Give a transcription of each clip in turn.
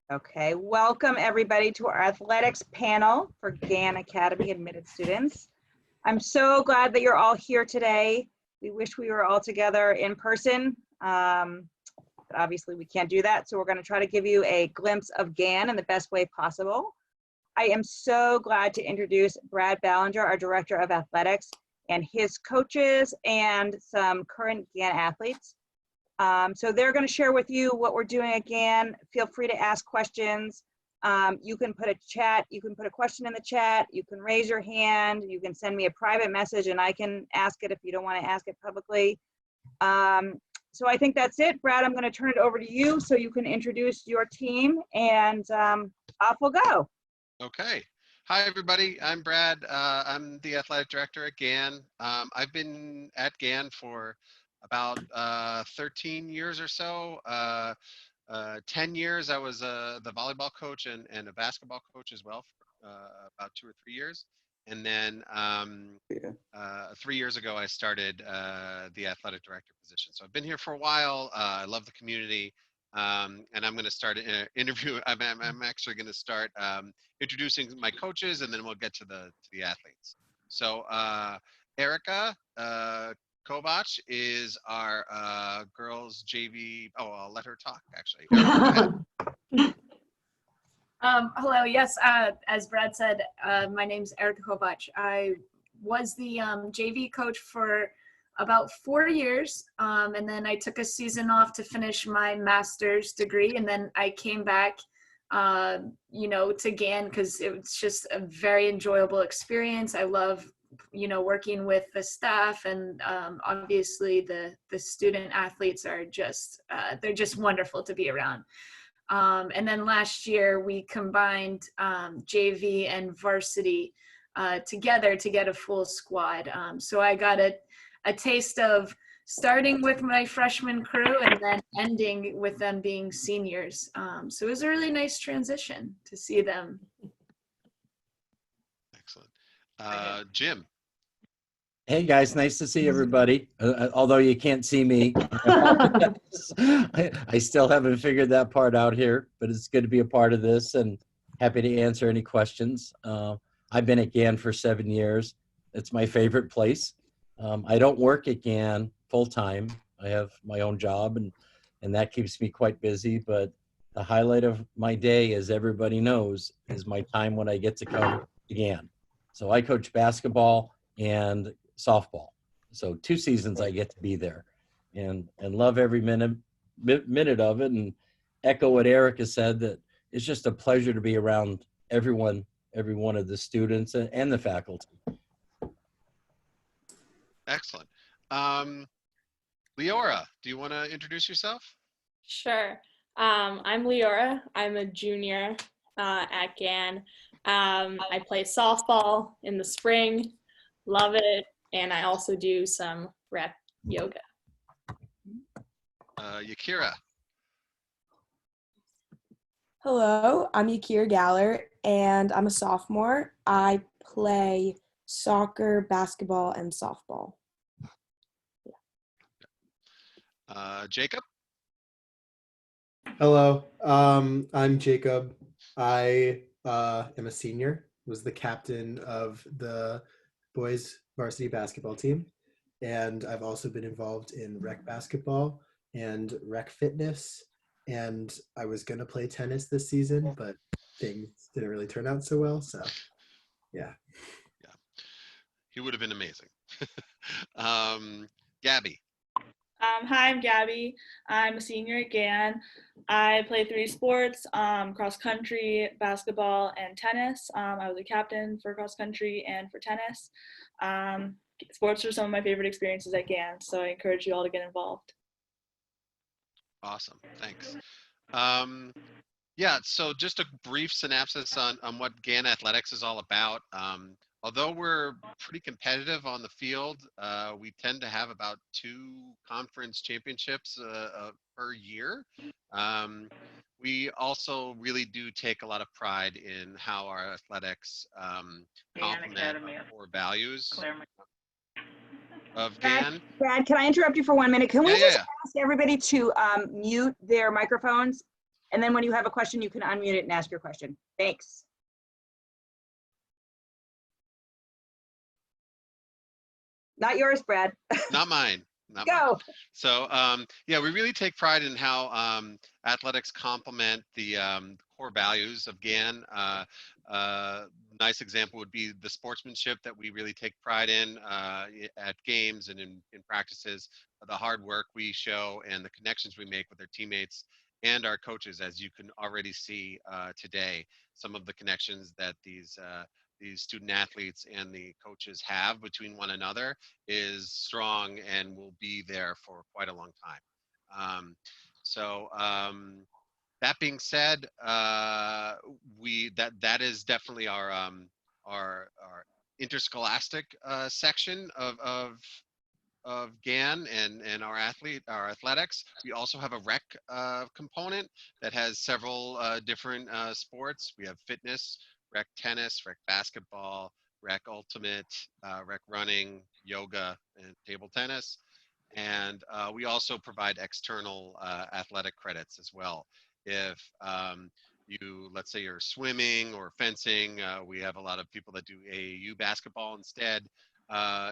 Okay, welcome everybody to our athletics panel for Gann Academy admitted students. I'm so glad that you're all here today. We wish we were all together in person, but obviously we can't do that. So we're going to try to give you a glimpse of Gann in the best way possible. I am so glad to introduce Brad Ballinger, our Director of Athletics, and his coaches and some current Gann athletes. So they're going to share with you what we're doing again. Feel free to ask questions. You can put a question in the chat. You can raise your hand. You can send me a private message and I can ask it if you don't want to ask it publicly. So I think that's it. Brad, I'm going to turn it over to you so you can introduce your team and off we'll go. Okay. Hi, everybody. I'm Brad. I'm the athletic director at Gann. I've been at Gann for about 13 years or so. 10 years I was the volleyball coach and a basketball coach as well for about 2 or 3 years. And then 3 years ago, I started the athletic director position. So I've been here for a while. I love the community. And I'm going to start an interview. I'm actually going to start introducing my coaches, and then we'll get to the athletes. So Erica Kovac is our girls JV. Oh, I'll let her talk actually. Hello. Yes, as Brad said, my name's Erica Kovac. I was the JV coach for about 4 years, and then I took a season off to finish my master's degree, and then I came back, to Gann because it was just a very enjoyable experience. I love, working with the staff, and obviously the student athletes are just they're just wonderful to be around. And then last year we combined JV and varsity together to get a full squad. So I got a taste of starting with my freshman crew and then ending with them being seniors. So it was a really nice transition to see them. Excellent. Jim. Hey guys, nice to see everybody. Although you can't see me, I still haven't figured that part out here, but it's good to be a part of this and happy to answer any questions. I've been at Gann for 7 years. It's my favorite place. I don't work at Gann full-time. I have my own job and that keeps me quite busy, but the highlight of my day, as everybody knows, is my time when I get to come to Gann. So I coach basketball and softball. So 2 seasons I get to be there and love every minute of it, and echo what Erica said, that it's just a pleasure to be around every one of the students and the faculty. Excellent. Leora, do you want to introduce yourself? Sure. I'm Leora. I'm a junior at Gann. I play softball in the spring, love it, and I also do some rep yoga. Yakira. Hello, I'm Yakira Galler, and I'm a sophomore. I play soccer, basketball, and softball. Jacob. Hello, I'm Jacob. I am a senior, was the captain of the boys varsity basketball team, and I've also been involved in rec basketball and rec fitness, and I was going to play tennis this season, but things didn't really turn out so well, so yeah. He would have been amazing. Gabby. Hi, I'm Gabby. I'm a senior at Gann. I play 3 sports, cross country, basketball, and tennis. I was a captain for cross country and for tennis. Sports are some of my favorite experiences at Gann, so I encourage you all to get involved. Awesome, thanks. Yeah, so just a brief synopsis on what Gann Athletics is all about. Although we're pretty competitive on the field, we tend to have about 2 conference championships per year. We also really do take a lot of pride in how our athletics complement our core values of Gann. Brad, can I interrupt you for 1 minute? Can we just Yeah. ask everybody to mute their microphones? And then when you have a question, you can unmute it and ask your question. Thanks. Not yours, Brad. Not mine. Not mine. Go. So yeah, we really take pride in how athletics complement the core values of Gann. Nice example would be the sportsmanship that we really take pride in at games and in practices, the hard work we show and the connections we make with our teammates and our coaches, as you can already see today, some of the connections that these student athletes and the coaches have between one another is strong and will be there for quite a long time. That being said, that is definitely our interscholastic section of Gann and our athletics. We also have a rec component that has several different sports. We have fitness, rec tennis, rec basketball, rec ultimate, rec running, yoga, and table tennis. And we also provide external athletic credits as well. If let's say you're swimming or fencing, we have a lot of people that do AAU basketball instead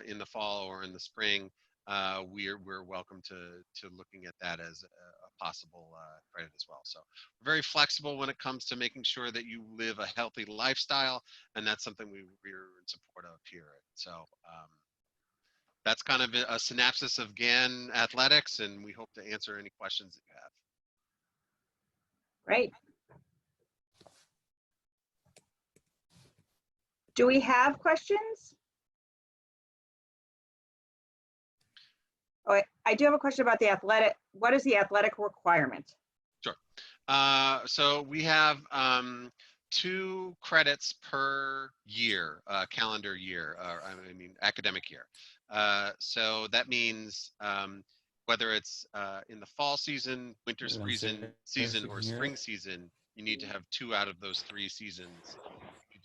in the fall or in the spring. We're welcome to looking at that as a possible credit as well. So we're very flexible when it comes to making sure that you live a healthy lifestyle, and that's something we're in support of here. So that's kind of a synopsis of Gann athletics, and we hope to answer any questions that you have. Great. Do we have questions? Oh, I do have a question about the athletic. What is the athletic requirement? Sure. So we have 2 credits per year, calendar year, or I mean academic year. So that means whether it's in the fall season, winter season, or spring season, you need to have 2 out of those 3 seasons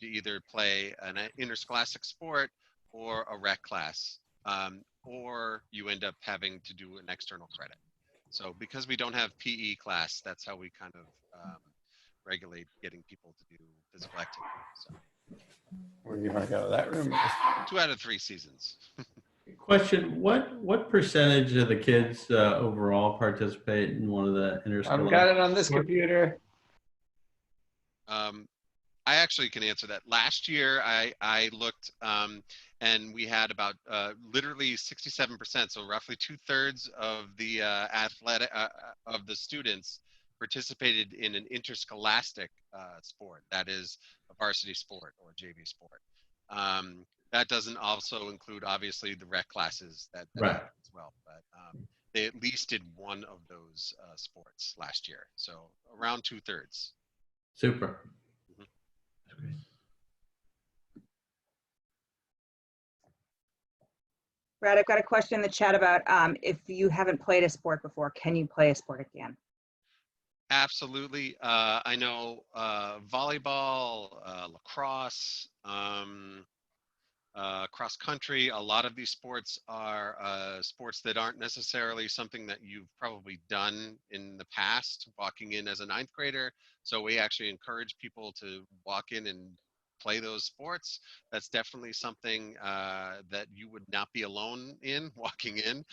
to either play an interscholastic sport or a rec class, or you end up having to do an external credit. So because we don't have PE class, that's how we kind of regulate getting people to do physical activity. So Where you want to go? That room. 2 out of 3 seasons. Question: What percentage of the kids overall participate in one of the interscholastic? I've got it on this computer. I actually can answer that. Last year, I looked, and we had about literally 67%, so roughly 2/3 of the of the students participated in an interscholastic sport. That is a varsity sport or JV sport. That doesn't also include, obviously, the rec classes that right as well, but they at least did one of those sports last year, so around 2/3. Super. Brad, I've got a question in the chat about if you haven't played a sport before, can you play a sport again? Absolutely. I know volleyball, lacrosse, cross country. A lot of these sports are sports that aren't necessarily something that you've probably done in the past, walking in as a 9th grader. So we actually encourage people to walk in and play those sports. That's definitely something that you would not be alone in walking in.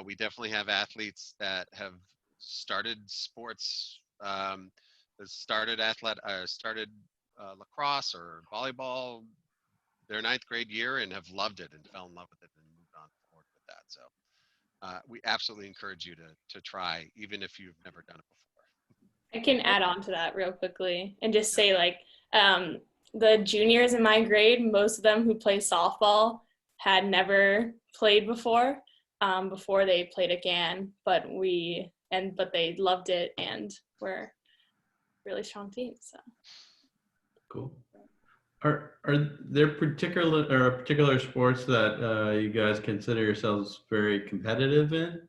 We definitely have athletes that have started sports, started lacrosse or volleyball their 9th grade year and have loved it and fell in love with it and moved on forward with that. So we absolutely encourage you to try, even if you've never done it before. I can add on to that real quickly and just say, like, the juniors in my grade, most of them who play softball had never played before they played at Gann, but they loved it and were really strong team. So cool. Are there particular sports that you guys consider yourselves very competitive in?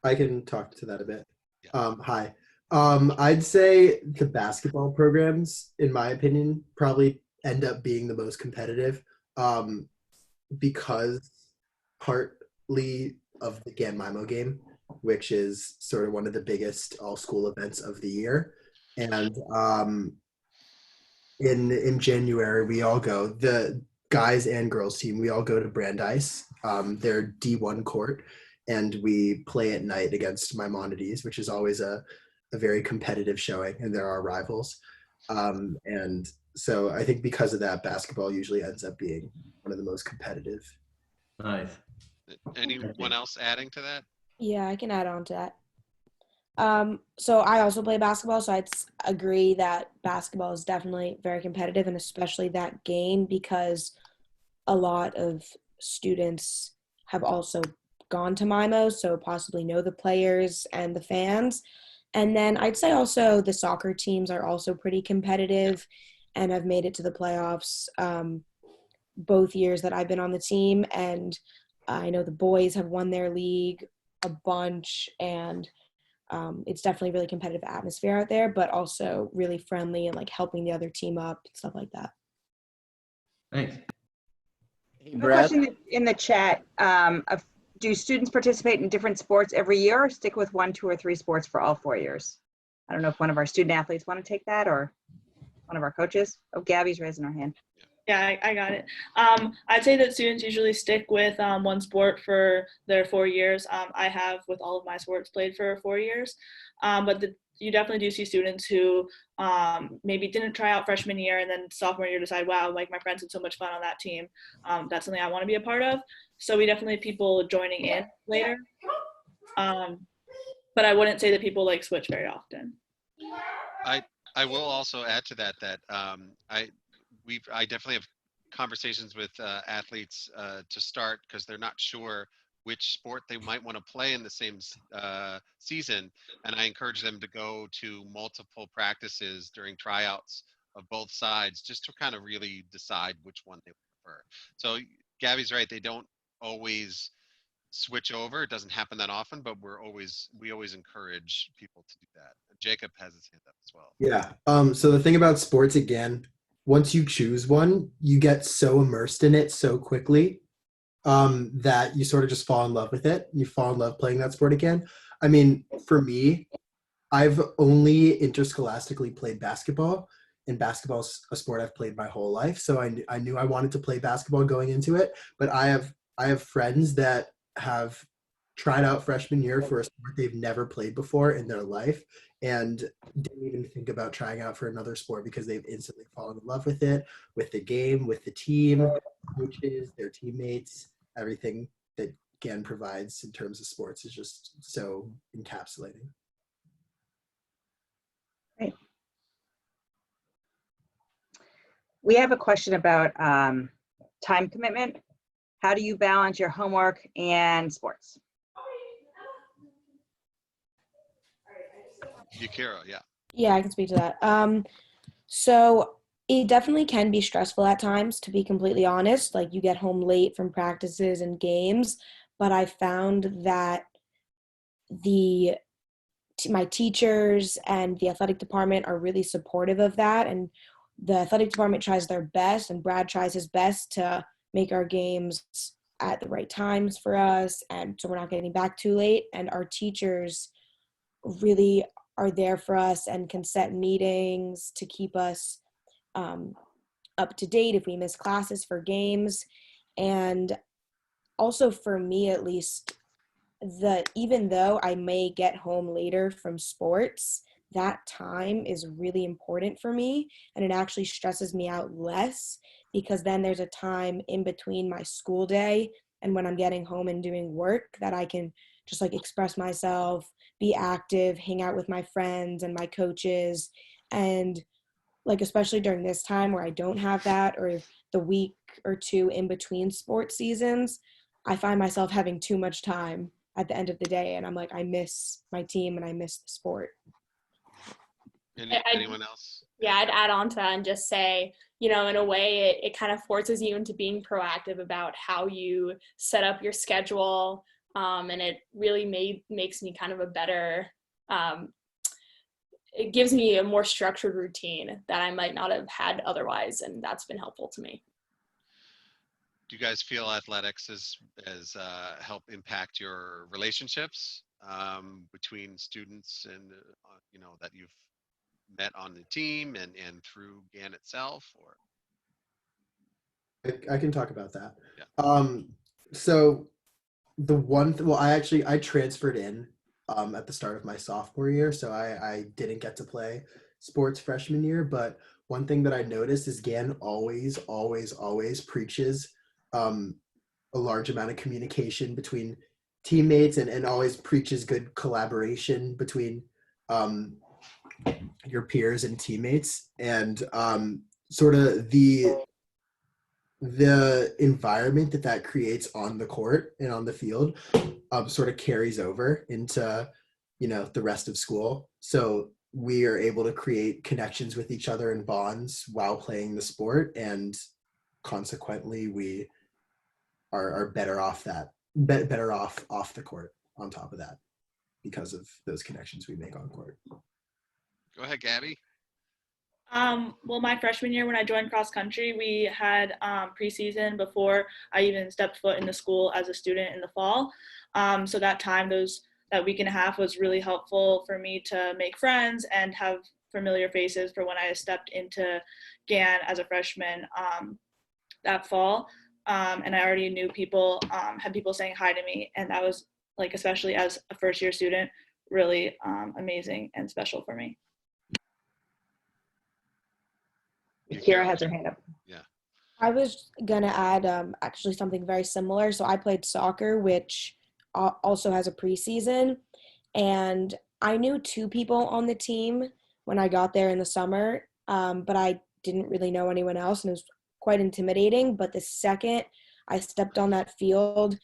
I can talk to that a bit. Yeah. Hi. I'd say the basketball programs, in my opinion, probably end up being the most competitive because partly of the Gann Mimo game. which is sort of one of the biggest all-school events of the year. And in January, we all go, the guys and girls team, we all go to Brandeis, their D1 court, and we play at night against Maimonides, which is always a very competitive showing, and there are rivals. And so I think because of that, basketball usually ends up being one of the most competitive. Nice. Anyone else adding to that? Yeah, I can add on to that. So I also play basketball, so I'd agree that basketball is definitely very competitive, and especially that game, because a lot of students have also gone to MIMO, so possibly know the players and the fans. And then I'd say also the soccer teams are also pretty competitive and have made it to the playoffs both years that I've been on the team. And I know the boys have won their league a bunch, and it's definitely a really competitive atmosphere out there, but also really friendly and like helping the other team up and stuff like that. Thanks. Hey, I have a Brad. question in the chat. Do students participate in different sports every year, or stick with 1, 2, or 3 sports for all 4 years? I don't know if one of our student athletes want to take that, or one of our coaches. Oh, Gabby's raising her hand. Yeah, I got it. I'd say that students usually stick with one sport for their 4 years. I have, with all of my sports, played for 4 years. But you definitely do see students who maybe didn't try out freshman year and then sophomore year decide, wow, like my friends had so much fun on that team. That's something I want to be a part of. So we definitely have people joining in later. But I wouldn't say that people like switch very often. I will also add to that I definitely have conversations with athletes to start, because they're not sure which sport they might want to play in the same season, and I encourage them to go to multiple practices during tryouts of both sides, just to kind of really decide which one they prefer. So Gabby's right, they don't always switch over. It doesn't happen that often, but we always encourage people to do that. Jacob has his hand up as well. Yeah. So the thing about sports, again, once you choose one, you get so immersed in it so quickly that you sort of just fall in love with it. You fall in love playing that sport again. I mean, for me, I've only interscholastically played basketball, and basketball's a sport I've played my whole life. So I knew I wanted to play basketball going into it, but I have friends that have tried out freshman year for a sport they've never played before in their life, and didn't even think about trying out for another sport because they've instantly fallen in love with it, with the game, with the team, coaches, their teammates, everything that Gann provides in terms of sports is just so encapsulating. Great. We have a question about time commitment. How do you balance your homework and sports? Yakira, yeah. Yeah, I can speak to that. So it definitely can be stressful at times, to be completely honest. Like, you get home late from practices and games, but I found that my teachers and the athletic department are really supportive of that, and the athletic department tries their best, and Brad tries his best to make our games at the right times for us, and so we're not getting back too late. And our teachers really are there for us and can set meetings to keep us up to date if we miss classes for games. And also, for me at least, even though I may get home later from sports, that time is really important for me, and it actually stresses me out less, because then there's a time in between my school day and when I'm getting home and doing work that I can just like express myself, be active, hang out with my friends and my coaches. And like, especially during this time where I don't have that, or the week or two in between sports seasons, I find myself having too much time at the end of the day, and I'm like, I miss my team and I miss the sport. Anyone else? Yeah, I'd add on to that and just say, in a way, it kind of forces you into being proactive about how you set up your schedule. And it really makes me kind of a better, it gives me a more structured routine that I might not have had otherwise. And that's been helpful to me. Do you guys feel athletics has help impact your relationships between students and that you've met on the team and through Gann itself, or I can talk about that. Yeah. So the well, I transferred in at the start of my sophomore year, so I didn't get to play sports freshman year. But one thing that I noticed is Gann always preaches um, a large amount of communication between teammates and always preaches good collaboration between um, your peers and teammates, and sort of the environment that creates on the court and on the field sort of carries over into the rest of school. So we are able to create connections with each other and bonds while playing the sport, and consequently we are better off better off the court on top of that because of those connections we make on court. go ahead, Gabby. Well, my freshman year when I joined cross country, we had preseason before I even stepped foot in the school as a student in the fall. So that time, that week and a half was really helpful for me to make friends and have familiar faces for when I stepped into Gann as a freshman that fall. And I already knew people, had people saying hi to me, and that was, like, especially as a first year student, really amazing and special for me. Kira has her hand up. Yeah. I was gonna add actually something very similar. So I played soccer, which also has a preseason, and I knew two people on the team when I got there in the summer, but I didn't really know anyone else, and it was quite intimidating. But the second I stepped on that field,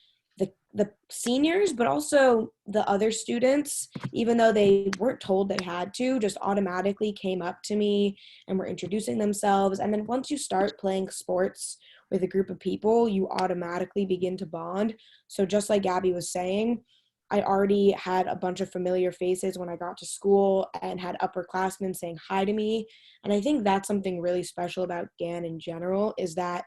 the seniors, but also the other students, even though they weren't told they had to, just automatically came up to me and were introducing themselves. And then once you start playing sports with a group of people, you automatically begin to bond. So just like Gabby was saying, I already had a bunch of familiar faces when I got to school and had upperclassmen saying hi to me. And I think that's something really special about Gann in general, is that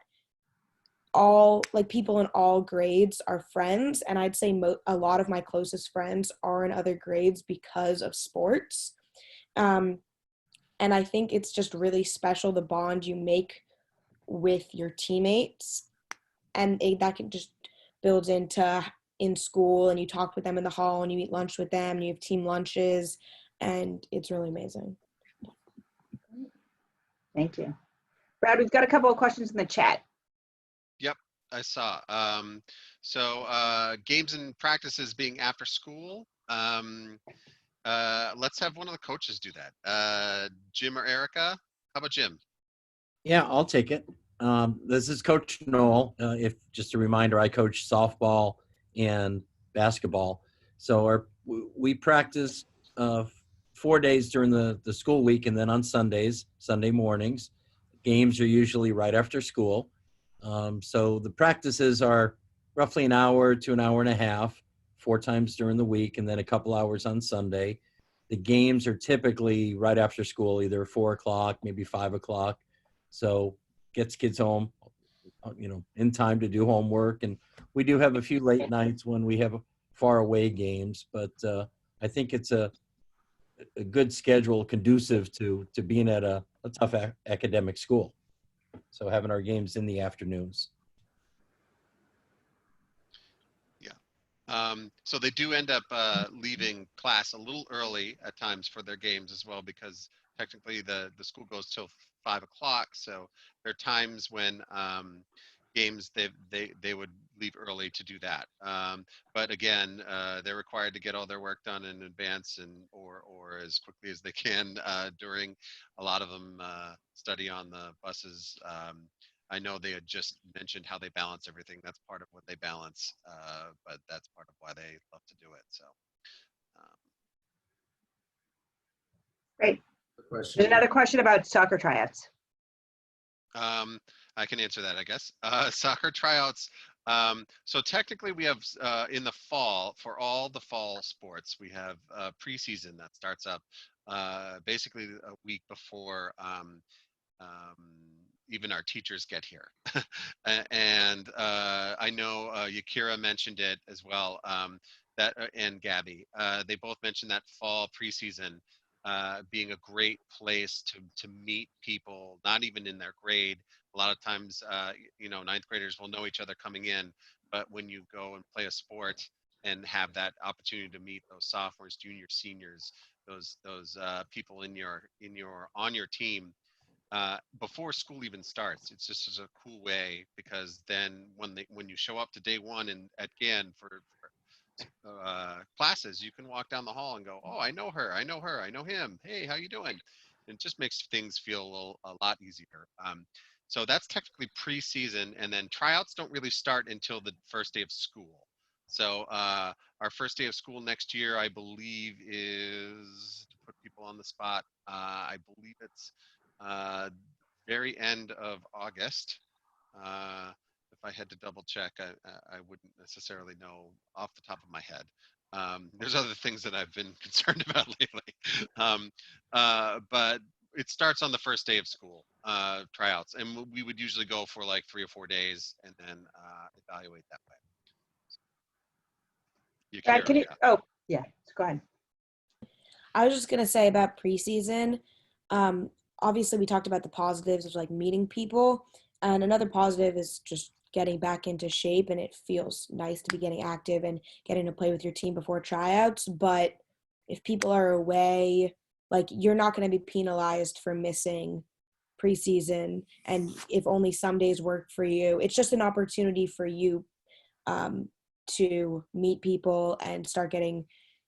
all, like, people in all grades are friends, and I'd say a lot of my closest friends are in other grades because of sports. And I think it's just really special, the bond you make with your teammates, and that can just builds into in school, and you talk with them in the hall, and you eat lunch with them, and you have team lunches, and it's really amazing. Thank you. Brad, we've got a couple of questions in the chat. Yep, I saw. Games and practices being after school. Let's have one of the coaches do that. Jim or Erica? How about Jim? Yeah, I'll take it. This is Coach Noel. If just a reminder, I coach softball and basketball. So we practice 4 days during the school week, and then on Sundays, Sunday mornings. Games are usually right after school. So the practices are roughly an hour to an hour and a half, 4 times during the week, and then a couple hours on Sunday. The games are typically right after school, either 4 o'clock, maybe 5 o'clock. So gets kids home, in time to do homework. And we do have a few late nights when we have far away games, but I think it's a good schedule conducive to being at a tough academic school. So having our games in the afternoons. So they do end up leaving class a little early at times for their games as well, because technically the school goes till 5 o'clock. So there are times when games they would leave early to do that. But again, they're required to get all their work done in advance or as quickly as they can during. A lot of them study on the buses. I know they had just mentioned how they balance everything. That's part of what they balance, but that's part of why they love to do it. So. Great. There's another question about soccer tryouts. I can answer that, I guess. Soccer tryouts. So technically we have in the fall, for all the fall sports, we have preseason that starts up basically a week before even our teachers get here. And I know Yakira mentioned it as well, that and Gabby. They both mentioned that fall preseason being a great place to meet people, not even in their grade. A lot of times, ninth graders will know each other coming in, but when you go and play a sport and have that opportunity to meet those sophomores, juniors, seniors, those people on your team before school even starts, it's just a cool way, because then when you show up to day one and at Gann for classes, you can walk down the hall and go, oh, I know her, I know her, I know him. Hey, how you doing? And it just makes things feel a lot easier. So that's technically preseason, and then tryouts don't really start until the first day of school. So our first day of school next year, I believe, is, to put people on the spot, I believe it's very end of August. If I had to double check, I wouldn't necessarily know off the top of my head. There's other things that I've been concerned about lately. But it starts on the first day of school, tryouts. And we would usually go for like 3 or 4 days and then evaluate that way. Brad, can you, oh, yeah, go ahead. I was just going to say about preseason. Obviously, we talked about the positives of like meeting people. And another positive is just getting back into shape, and it feels nice to be getting active and getting to play with your team before tryouts. But if people are away, like, you're not going to be penalized for missing preseason. And if only some days work for you, it's just an opportunity for you to meet people and start getting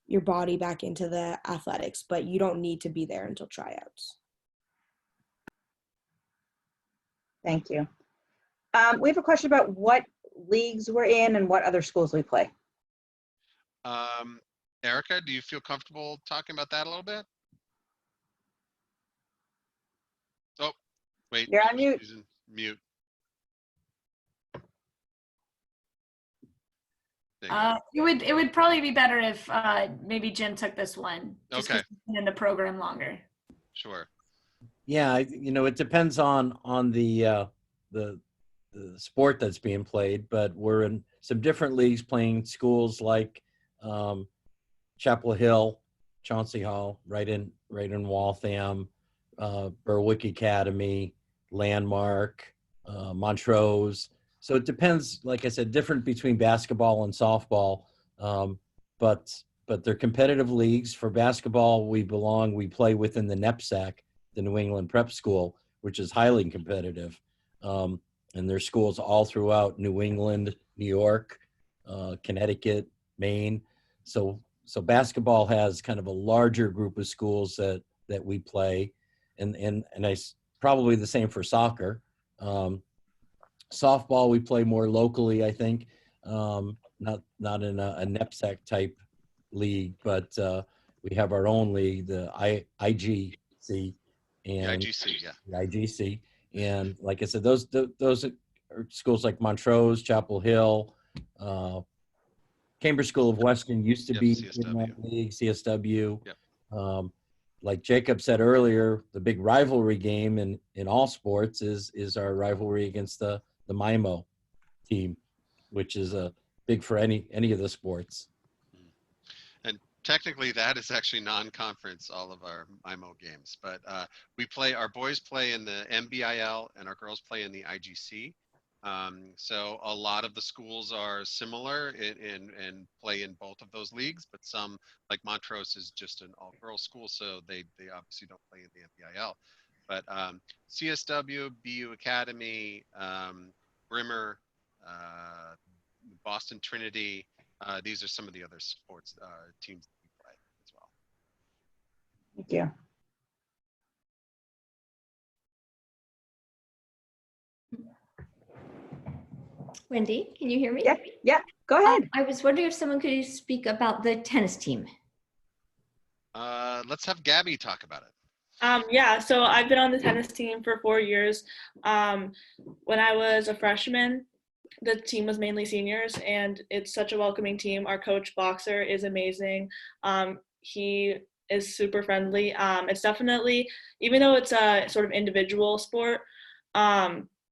your body back into the athletics, but you don't need to be there until tryouts. Thank you. We have a question about what leagues we're in and what other schools we play. Erica, do you feel comfortable talking about that a little bit? Oh, wait. You're on mute. Mute. It would probably be better if maybe Jim took this one. Just Okay. 'cause he's been in the program longer. Sure. Yeah, it depends on the sport that's being played, but we're in some different leagues playing schools like Chapel Hill, Chauncey Hall, right in Waltham, Berwick Academy, Landmark, Montrose. So it depends, like I said, different between basketball and softball, but they're competitive leagues. For basketball, we play within the NEPSAC, the New England Prep School, which is highly competitive. And there's schools all throughout New England, New York, Connecticut, Maine. So basketball has kind of a larger group of schools that we play, and probably the same for soccer. Softball, we play more locally, I think, not in a NEPSAC type league, but we have our own league, the IGC. And The IGC, yeah. The IGC. And like I said, those are schools like Montrose, Chapel Hill, Cambridge School of Western used to be CSW. in that league, CSW. Yep. Like Jacob said earlier, the big rivalry game in all sports is our rivalry against the MIMO team, which is big for any of the sports. And technically that is actually non-conference, all of our MIMO games, but our boys play in the MBIL and our girls play in the IGC. So a lot of the schools are similar and play in both of those leagues, but some, like Montrose, is just an all-girls school, so they obviously don't play in the MBIL. But CSW, BU Academy, Brimmer, Boston Trinity, these are some of the other sports teams that we play as well. Thank you. Wendy, can you hear me? Yeah, go ahead. I was wondering if someone could speak about the tennis team. Let's have Gabby talk about it. Yeah, so I've been on the tennis team for 4 years. When I was a freshman, the team was mainly seniors, and it's such a welcoming team. Our coach, Boxer, is amazing. He is super friendly. It's definitely, even though it's a sort of individual sport,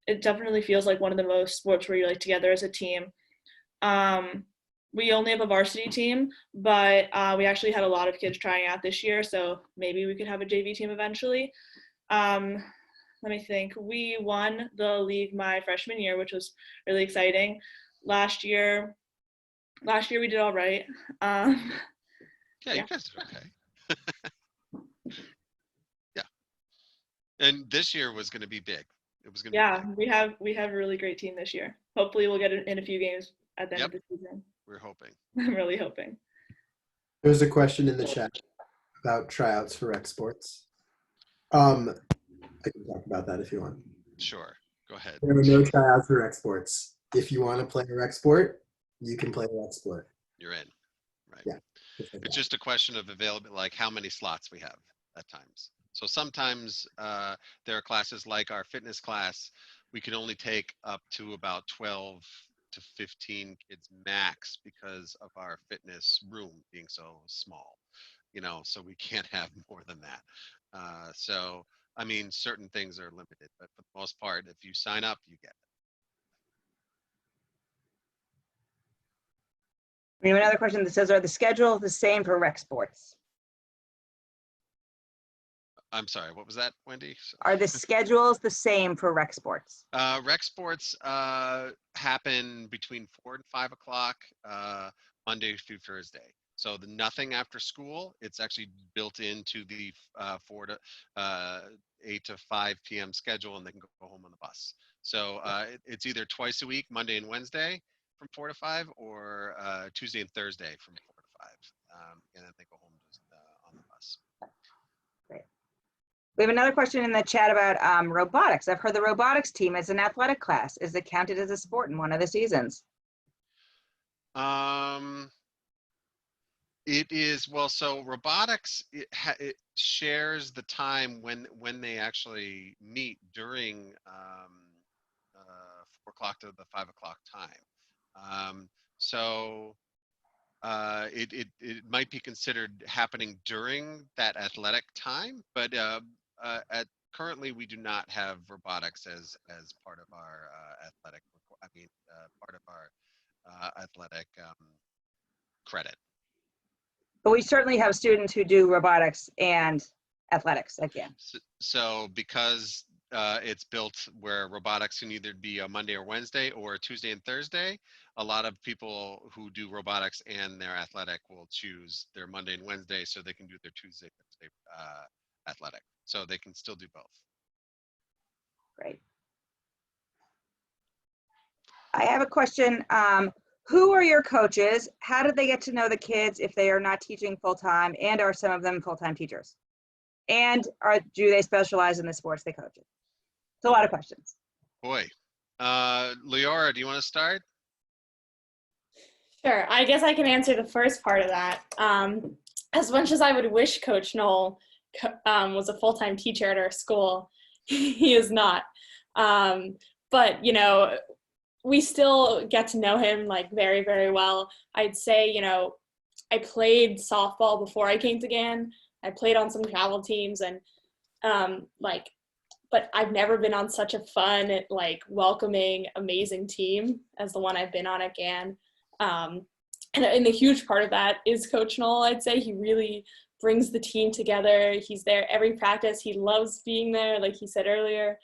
it definitely feels like one of the most sports where you're like together as a team. we only have a varsity team, but we actually had a lot of kids trying out this year, so maybe we could have a JV team eventually. Let me think. We won the league my freshman year, which was really exciting. Last year we did all right. Yeah, Yeah. you guys did okay. Yeah. And this year was going to be big. It was going to be Yeah, big. we have a really great team this year. Hopefully we'll get in a few games at the end of the season. We're hoping. I'm really hoping. There's a question in the chat about tryouts for rec sports. I can talk about that if you want. Sure. Go ahead. There are no tryouts for rec sports. If you want to play a rec sport, you can play a rec sport. You're in. Right. Yeah. It's just a question of availability, like how many slots we have at times. So sometimes there are classes like our fitness class, we can only take up to about 12 to 15 kids max because of our fitness room being so small, so we can't have more than that. So, I mean, certain things are limited, but for the most part, if you sign up, you get it. We have another question that says, are the schedules the same for rec sports? I'm sorry, what was that, Wendy? Are the schedules the same for rec sports? Rec sports happen between 4 and 5 o'clock Monday through Thursday. So nothing after school. It's actually built into the 8 to 5 p.m. schedule, and they can go home on the bus. So it's either twice a week, Monday and Wednesday from 4 to 5, or Tuesday and Thursday from 4 to 5, and then they go home on the bus. Great. We have another question in the chat about robotics. I've heard the robotics team is an athletic class. Is it counted as a sport in one of the seasons? It is, well, so robotics, it shares the time when they actually meet during 4 o'clock to the 5 o'clock time. So it might be considered happening during that athletic time, but currently we do not have robotics as part of our part of our athletic credit. But we certainly have students who do robotics and athletics again. So because it's built where robotics can either be a Monday or Wednesday or a Tuesday and Thursday, a lot of people who do robotics and their athletic will choose their Monday and Wednesday so they can do their Tuesday Thursday athletic. So they can still do both. Great. I have a question. Who are your coaches? How did they get to know the kids if they are not teaching full-time, and are some of them full-time teachers? And do they specialize in the sports they coach? It's a lot of questions. Boy, Leora, do you want to start? Sure. I guess I can answer the first part of that. As much as I would wish Coach Knoll was a full-time teacher at our school, he is not. But, we still get to know him like very, very well. I'd say, I played softball before I came to Gann. I played on some travel teams, and but I've never been on such a fun, welcoming, amazing team as the one I've been on at Gann. And a huge part of that is Coach Knoll. I'd say he really brings the team together. He's there every practice. He loves being there, like he said earlier.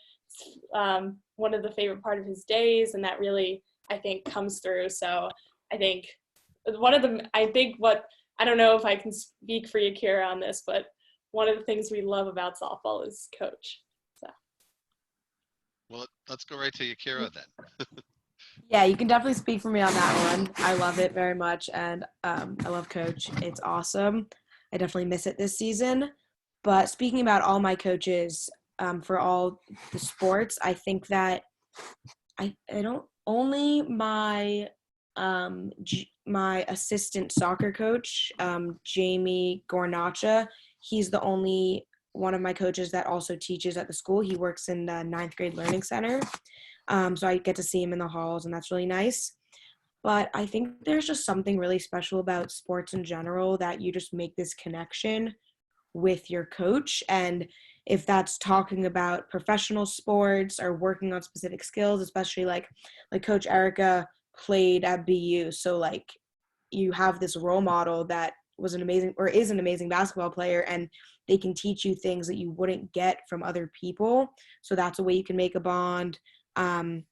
One of the favorite part of his days, and that really, I think, comes through. So I think I don't know if I can speak for Yakira on this, but one of the things we love about softball is Coach. So. Well, let's go right to Yakira then. Yeah, you can definitely speak for me on that one. I love it very much, and I love Coach. It's awesome. I definitely miss it this season. But speaking about all my coaches, for all the sports, I think that I don't only my my assistant soccer coach, Jamie Gornacha, he's the only one of my coaches that also teaches at the school. He works in the 9th grade learning center. So I get to see him in the halls, and that's really nice. But I think there's just something really special about sports in general, that you just make this connection with your coach. And if that's talking about professional sports or working on specific skills, especially like Coach Erica played at BU. So you have this role model that was an amazing or is an amazing basketball player, and they can teach you things that you wouldn't get from other people. So that's a way you can make a bond. And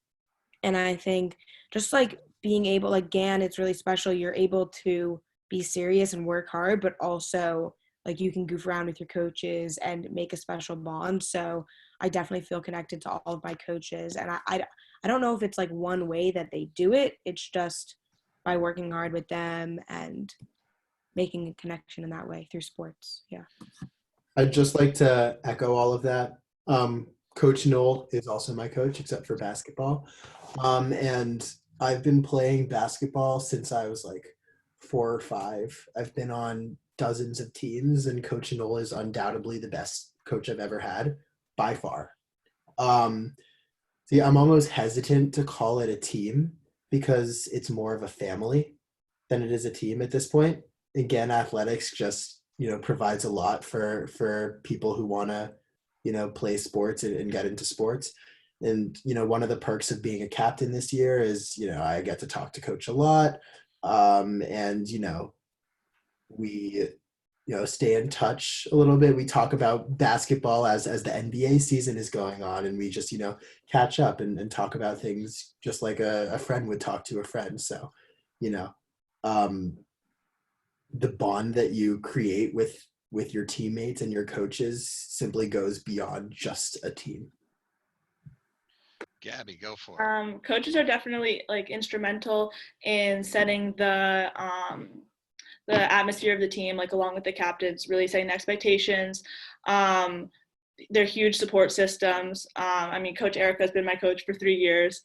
I think just like being able, like Gann, it's really special. You're able to be serious and work hard, but also like you can goof around with your coaches and make a special bond. So I definitely feel connected to all of my coaches. And I don't know if it's like one way that they do it. It's just by working hard with them and making a connection in that way through sports. Yeah. I'd just like to echo all of that. Coach Knoll is also my coach, except for basketball. And I've been playing basketball since I was like 4 or 5. I've been on dozens of teams, and Coach Knoll is undoubtedly the best coach I've ever had by far. See, I'm almost hesitant to call it a team because it's more of a family than it is a team at this point. Again, athletics just, provides a lot for people who want to, play sports and get into sports. And, one of the perks of being a captain this year is, I get to talk to coach a lot. And, we, stay in touch a little bit. We talk about basketball as the NBA season is going on, and we just, catch up and talk about things just like a friend would talk to a friend. So, the bond that you create with your teammates and your coaches simply goes beyond just a team. Gabby, go for it. Coaches are definitely like instrumental in setting the atmosphere of the team, like along with the captains, really setting the expectations. They're huge support systems. Coach Erica has been my coach for 3 years.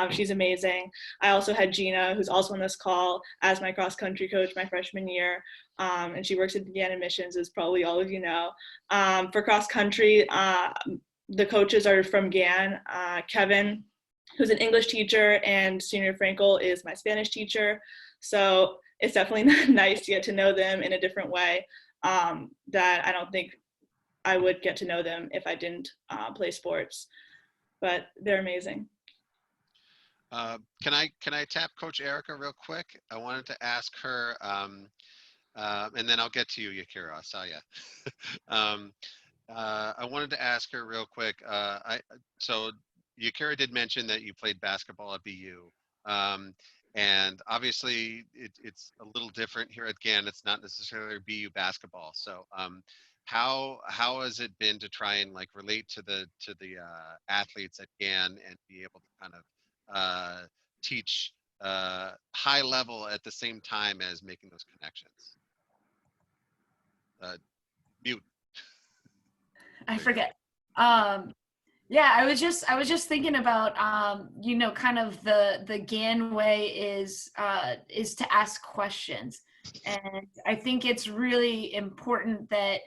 She's amazing. I also had Gina, who's also on this call, as my cross country coach my freshman year. And she works at the Gann admissions, as probably all of you know. For cross country, the coaches are from Gann. Kevin, who's an English teacher, and Senior Frankel is my Spanish teacher. So it's definitely nice to get to know them in a different way that I don't think I would get to know them if I didn't play sports, but they're amazing. Can I tap Coach Erica real quick? I wanted to ask her, and then I'll get to you, Yakira. I saw you. I wanted to ask her real quick. So Yakira did mention that you played basketball at BU. And obviously it's a little different here at Gann. It's not necessarily BU basketball. So how has it been to try and like relate to the athletes at Gann and be able to kind of teach high level at the same time as making those connections? Mute. I forget. Yeah, I was just thinking about kind of the Gann way is to ask questions, and I think it's really important that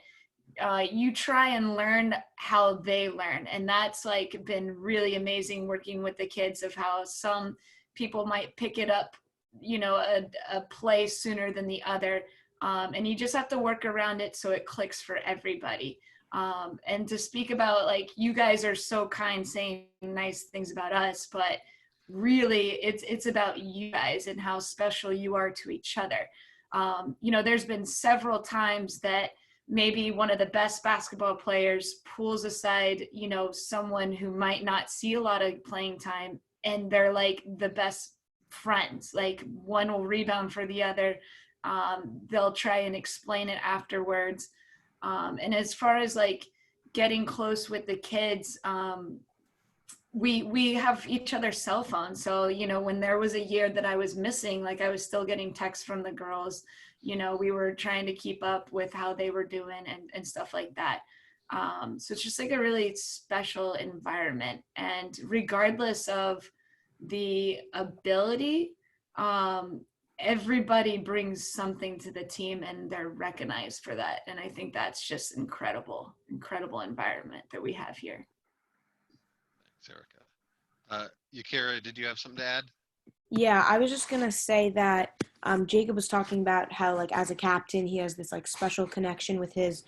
you try and learn how they learn, and that's like been really amazing working with the kids of how some people might pick it up, a play sooner than the other, and you just have to work around it so it clicks for everybody. And to speak about, like, you guys are so kind saying nice things about us, but really it's about you guys and how special you are to each other. There's been several times that maybe one of the best basketball players pulls aside, someone who might not see a lot of playing time, and they're like the best friends. Like, one will rebound for the other. They'll try and explain it afterwards. And as far as like getting close with the kids, we have each other's cell phones. So, when there was a year that I was missing, like I was still getting texts from the girls, we were trying to keep up with how they were doing and stuff like that. So it's just like a really special environment. And regardless of the ability, everybody brings something to the team and they're recognized for that. And I think that's just incredible environment that we have here. Thanks, Erica. Yakira, did you have something to add? Yeah, I was just gonna say that Jacob was talking about how, like, as a captain, he has this like special connection with his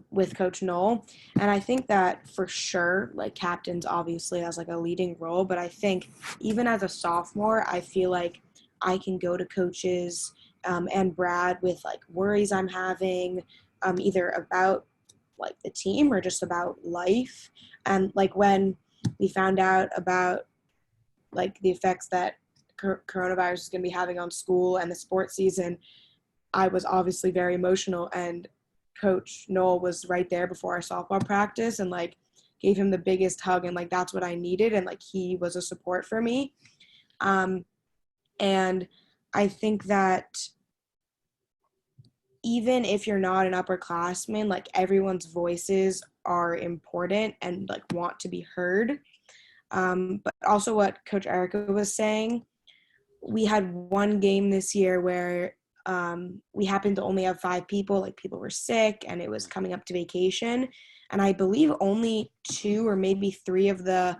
with Coach Knoll, and I think that for sure, like, captains obviously has like a leading role, but I think even as a sophomore, I feel like I can go to coaches and Brad with like worries I'm having, either about like the team or just about life. And like when we found out about like the effects that coronavirus is going to be having on school and the sports season, I was obviously very emotional, and Coach Noel was right there before our softball practice and like gave him the biggest hug, and like that's what I needed, and like he was a support for me. And I think that even if you're not an upperclassman, like everyone's voices are important and like want to be heard. But also what Coach Erica was saying, we had one game this year where we happened to only have 5 people, like people were sick and it was coming up to vacation. And I believe only 2 or maybe 3 of the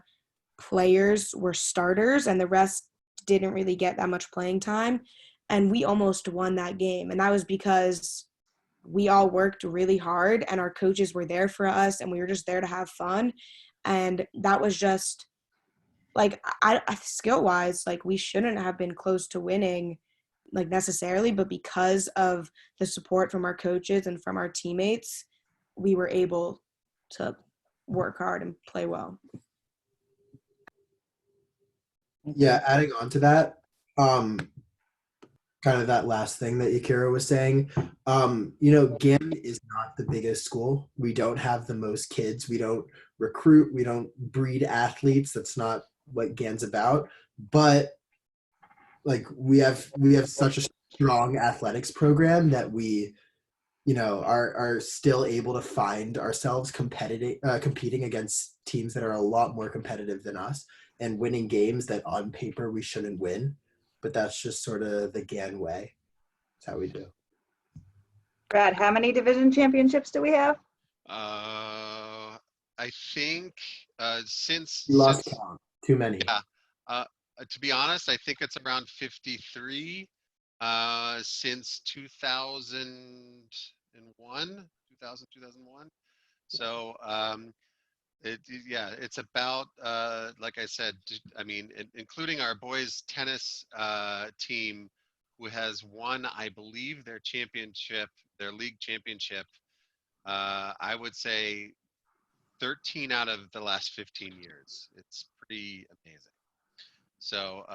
players were starters and the rest didn't really get that much playing time. And we almost won that game. And that was because we all worked really hard and our coaches were there for us and we were just there to have fun. And that was just like, I skill wise, like we shouldn't have been close to winning like necessarily, but because of the support from our coaches and from our teammates, we were able to work hard and play well. Yeah, adding on to that, kind of that last thing that Yakira was saying, Gann is not the biggest school. We don't have the most kids. We don't recruit. We don't breed athletes. That's not what Gann's about. But like we have such a strong athletics program that we, are still able to find ourselves competing against teams that are a lot more competitive than us and winning games that on paper we shouldn't win. But that's just sort of the Gann way. That's how we do. Brad, how many division championships do we have? I think since You lost count. Too many. Yeah. To be honest, I think it's around 53 since 2001. So it's about like I said, I mean, including our boys tennis team, who has won, I believe, their league championship. I would say 13 out of the last 15 years. It's pretty amazing. So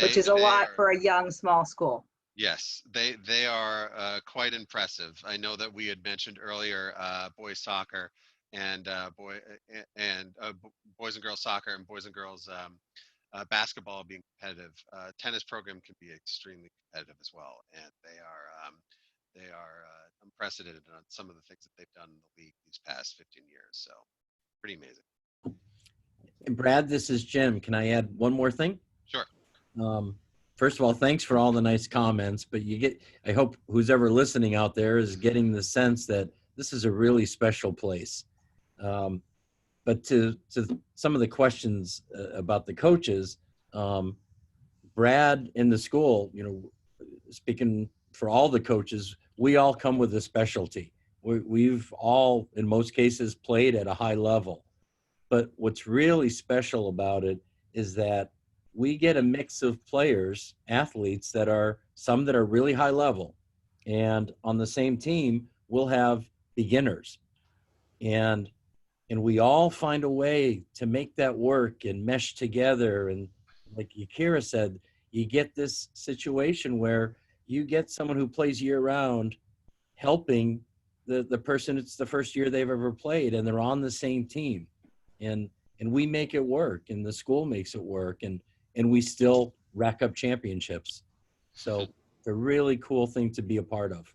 Which is a lot for a young, small school. Yes, they are quite impressive. I know that we had mentioned earlier boys soccer and boys and girls soccer and boys and girls basketball being competitive. Tennis program can be extremely competitive as well, and they are unprecedented on some of the things that they've done in the league these past 15 years. So pretty amazing. And Brad, this is Jim. Can I add one more thing? Sure. First of all, thanks for all the nice comments, but I hope who's ever listening out there is getting the sense that this is a really special place. But to some of the questions about the coaches, Brad in the school, speaking for all the coaches, we all come with a specialty. We've all, in most cases, played at a high level. But what's really special about it is that we get a mix of players, athletes some that are really high level. And on the same team, we'll have beginners. And we all find a way to make that work and mesh together. And like Yakira said, you get this situation where you get someone who plays year round helping the person it's the first year they've ever played, and they're on the same team. And we make it work, and the school makes it work, and we still rack up championships. So it's a really cool thing to be a part of.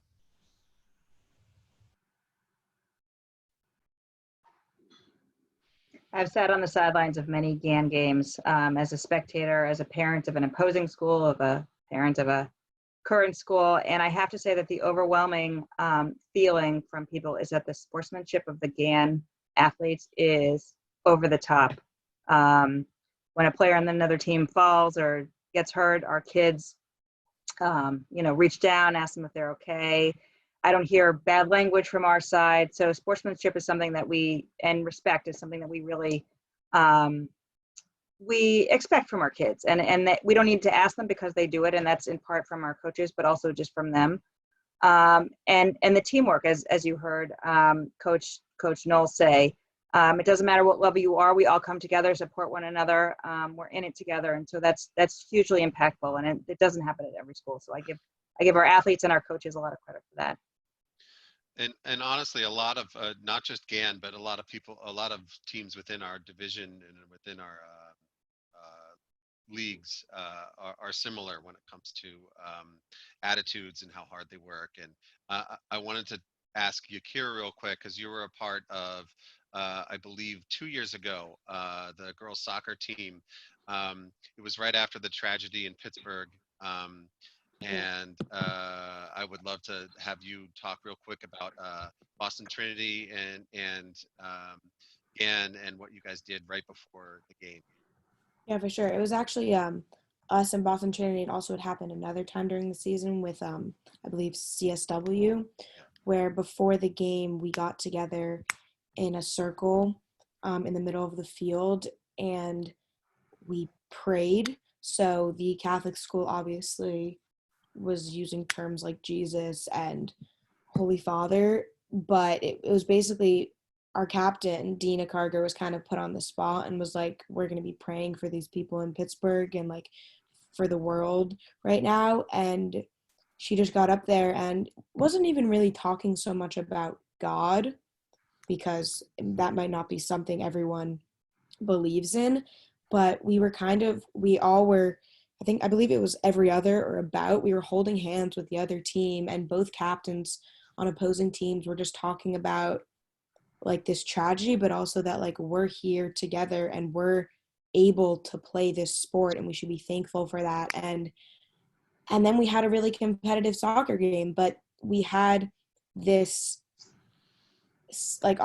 I've sat on the sidelines of many Gann games as a spectator, as a parent of an opposing school, of a parent of a current school. And I have to say that the overwhelming feeling from people is that the sportsmanship of the Gann athletes is over the top. When a player on another team falls or gets hurt, our kids, reach down, ask them if they're okay. I don't hear bad language from our side. So sportsmanship is something that and respect is something that we really we expect from our kids, and that we don't need to ask them because they do it, and that's in part from our coaches, but also just from them. And the teamwork, as you heard Coach Knoll say, it doesn't matter what level you are, we all come together, support one another. We're in it together, and so that's hugely impactful, and it doesn't happen at every school. So I give our athletes and our coaches a lot of credit for that. And honestly, a lot of not just Gann, but a lot of teams within our division and within our leagues are similar when it comes to attitudes and how hard they work. And I wanted to ask Yakira real quick, because you were a part of, I believe 2 years ago, the girls soccer team. It was right after the tragedy in Pittsburgh. And I would love to have you talk real quick about Boston Trinity and Gann and what you guys did right before the game. Yeah, for sure. It was actually us and Boston Trinity. It also had happened another time during the season with, I believe, CSW, where before the game we got together in a circle in the middle of the field and we prayed. So the Catholic school obviously was using terms like Jesus and Holy Father, but it was basically our captain, Dina Carger, was kind of put on the spot and was like, we're going to be praying for these people in Pittsburgh and like for the world right now. And she just got up there and wasn't even really talking so much about God, because that might not be something everyone believes in, but we all were, I believe it was every other or about, we were holding hands with the other team, and both captains on opposing teams were just talking about like this tragedy, but also that like we're here together and we're able to play this sport and we should be thankful for that. And then we had a really competitive soccer game, but we had this like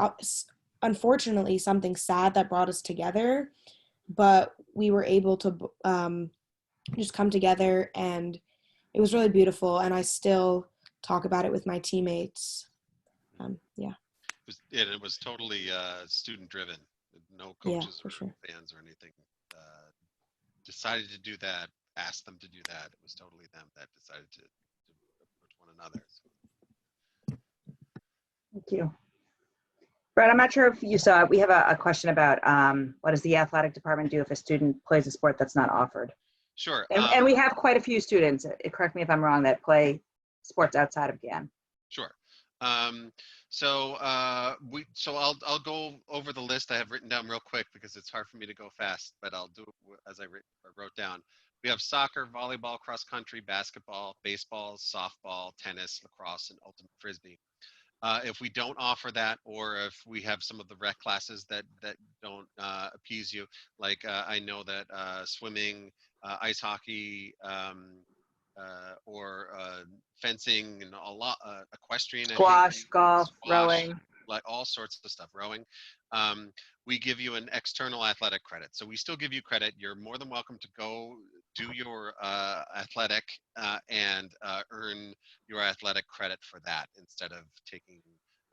unfortunately something sad that brought us together, but we were able to just come together, and it was really beautiful, and I still talk about it with my teammates. Yeah. It was totally student driven. No coaches or sure. fans or anything decided to do that, asked them to do that. It was totally them that decided to approach one another. So. Thank you. Brett, I'm not sure if you saw it. We have a question about what does the athletic department do if a student plays a sport that's not offered? Sure. And we have quite a few students, correct me if I'm wrong, that play sports outside of Gann. Sure. So I'll go over the list I have written down real quick because it's hard for me to go fast, but I'll do it as I wrote down. We have soccer, volleyball, cross country, basketball, baseball, softball, tennis, lacrosse, and ultimate frisbee. If we don't offer that, or if we have some of the rec classes that don't appease you, like I know that swimming, ice hockey, or fencing, and a lot, equestrian, Squash, golf, rowing, like all sorts of stuff, rowing. We give you an external athletic credit. So we still give you credit. You're more than welcome to go do your athletic and earn your athletic credit for that instead of taking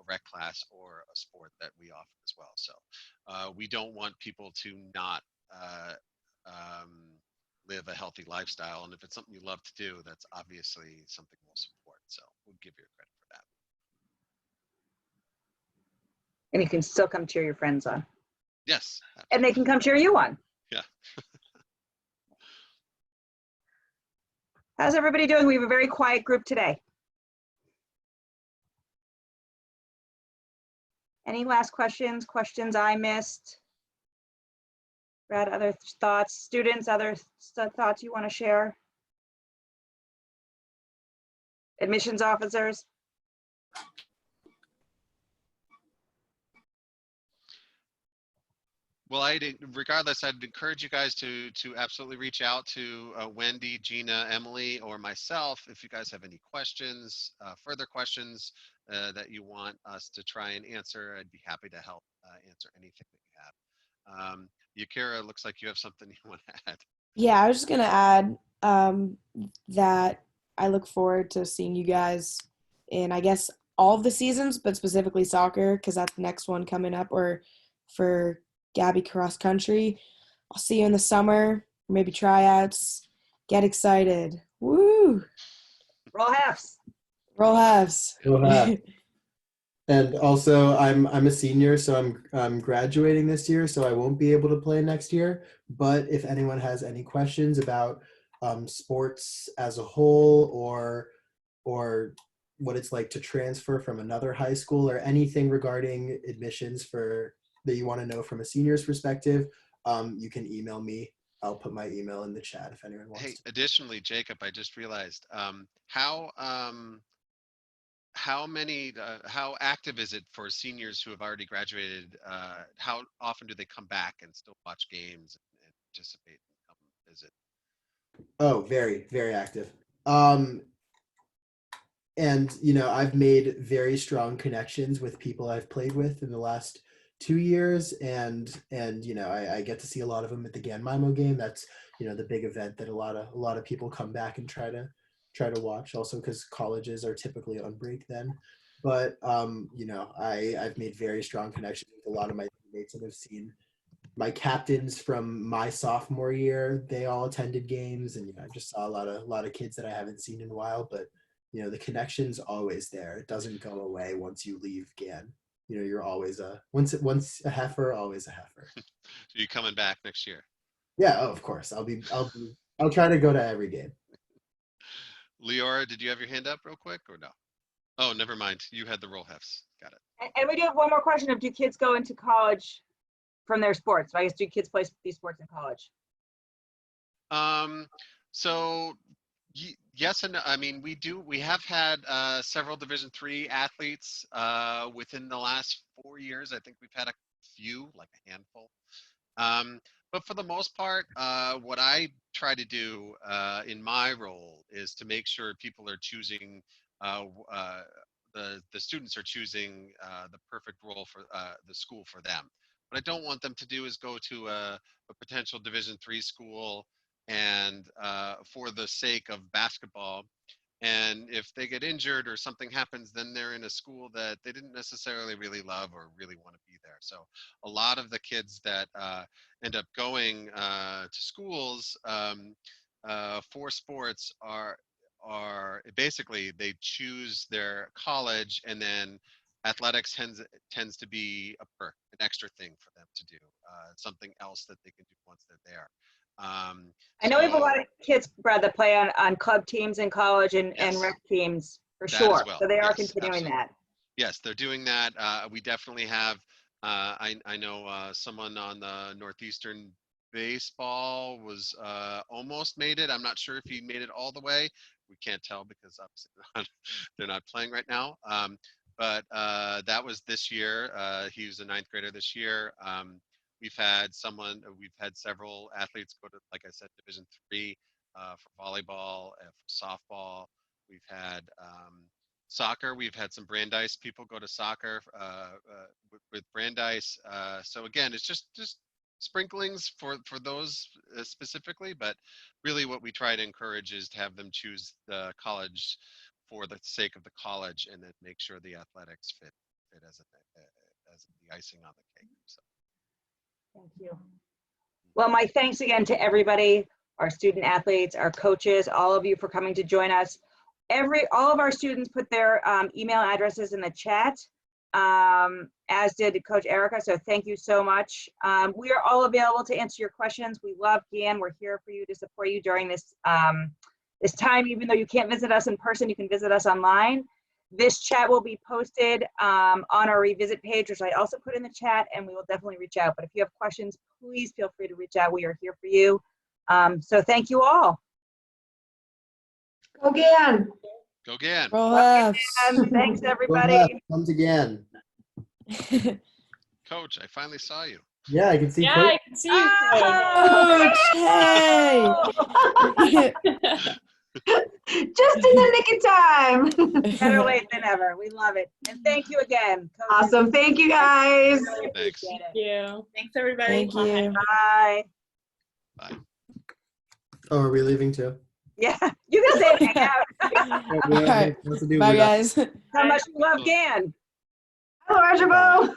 a rec class or a sport that we offer as well. So we don't want people to not live a healthy lifestyle. And if it's something you love to do, that's obviously something we'll support. So we'll give you credit for that. and you can still come cheer your friends on. Yes. Absolutely. And they can come cheer you on. Yeah. How's everybody doing? We have a very quiet group today. Any last questions I missed? Brad, other thoughts? Students, other thoughts you want to share? Admissions officers? Well, regardless, I'd encourage you guys to absolutely reach out to Wendy, Gina, Emily, or myself if you guys have any questions, further questions that you want us to try and answer. I'd be happy to help answer anything that you have. Yakira, looks like you have something you want to add. Yeah, I was just gonna add that I look forward to seeing you guys in, I guess, all of the seasons, but specifically soccer, because that's the next one coming up, or for Gabby cross country. I'll see you in the summer, maybe tryouts. Get excited. Woo! Roll halves. Roll halves. Roll halves. And also, I'm a senior, so I'm graduating this year, so I won't be able to play next year. But if anyone has any questions about sports as a whole, or what it's like to transfer from another high school, or anything regarding admissions that you want to know from a senior's perspective, you can email me. I'll put my email in the chat if anyone wants to. Additionally, Jacob, I just realized how active is it for seniors who have already graduated? How often do they come back and still watch games and participate and come visit? Oh, very, very active. And I've made very strong connections with people I've played with in the last 2 years, and I get to see a lot of them at the Gann Mimo game. That's the big event that a lot of people come back and try to watch. Also, because colleges are typically on break then. But I've made very strong connections with a lot of my teammates, and have seen my captains from my sophomore year. They all attended games, and I just saw a lot of kids that I haven't seen in a while. But the connection's always there. It doesn't go away once you leave Gann. You're always once a heifer, always a heifer. So you coming back next year? Yeah, of course. I'll try to go to every game. Leora, did you have your hand up real quick or no? Oh, never mind. You had the roll hefts. Got it. And we do have one more question of, do kids go into college from their sports? So I guess, do kids play these sports in college? So yes and no. I mean, we have had several Division III athletes within the last 4 years. I think we've had a few, like a handful. But for the most part, what I try to do in my role is to make sure people are choosing, the students are choosing the perfect role for the school for them. What I don't want them to do is go to a potential Division III school and for the sake of basketball. And if they get injured or something happens, then they're in a school that they didn't necessarily really love or really want to be there. So a lot of the kids that end up going to schools for sports are basically they choose their college, and then athletics tends to be a perk, an extra thing for them to do, something else that they can do once they're there. I know we have a lot of kids, Brad, that play on club teams in college and Yes. rec teams for That sure. as well. So they are Yes, continuing absolutely. that. Yes, they're doing that. We definitely have. I know someone on the Northeastern baseball was almost made it. I'm not sure if he made it all the way. We can't tell because obviously they're not playing right now. But that was this year. He was a 9th grader this year. We've had several athletes go to, like I said, Division III for volleyball, for softball. We've had soccer. We've had some Brandeis people go to soccer with Brandeis. So again, it's just sprinklings for those specifically, but really what we try to encourage is to have them choose the college for the sake of the college, and then make sure the athletics fit as the icing on the cake. So. Thank you. Well, my thanks again to everybody, our student athletes, our coaches, all of you for coming to join us. All of our students put their email addresses in the chat, as did Coach Erica. So thank you so much. We are all available to answer your questions. We love Gann. We're here for you to support you during this this time. Even though you can't visit us in person, you can visit us online. This chat will be posted on our revisit page, which I also put in the chat, and we will definitely reach out. But if you have questions, please feel free to reach out. We are here for you. So thank you all. Go Gann. Go Gann. Thanks, everybody. Comes again. Coach, I finally saw you. Yeah, I can see. Yeah, Coach. I can see you. Coach, hey! Just in the nick of time. Better late than ever. We love it. And thank you again, coaches. Awesome. Thank you, guys. Really Thanks. appreciate it. Thank you. Thanks, everybody. Thank you. Bye. Bye. Oh, are we leaving too? Yeah, you guys say hang out. All right. Bye, guys. How much you love Gann. Hello, Archibald.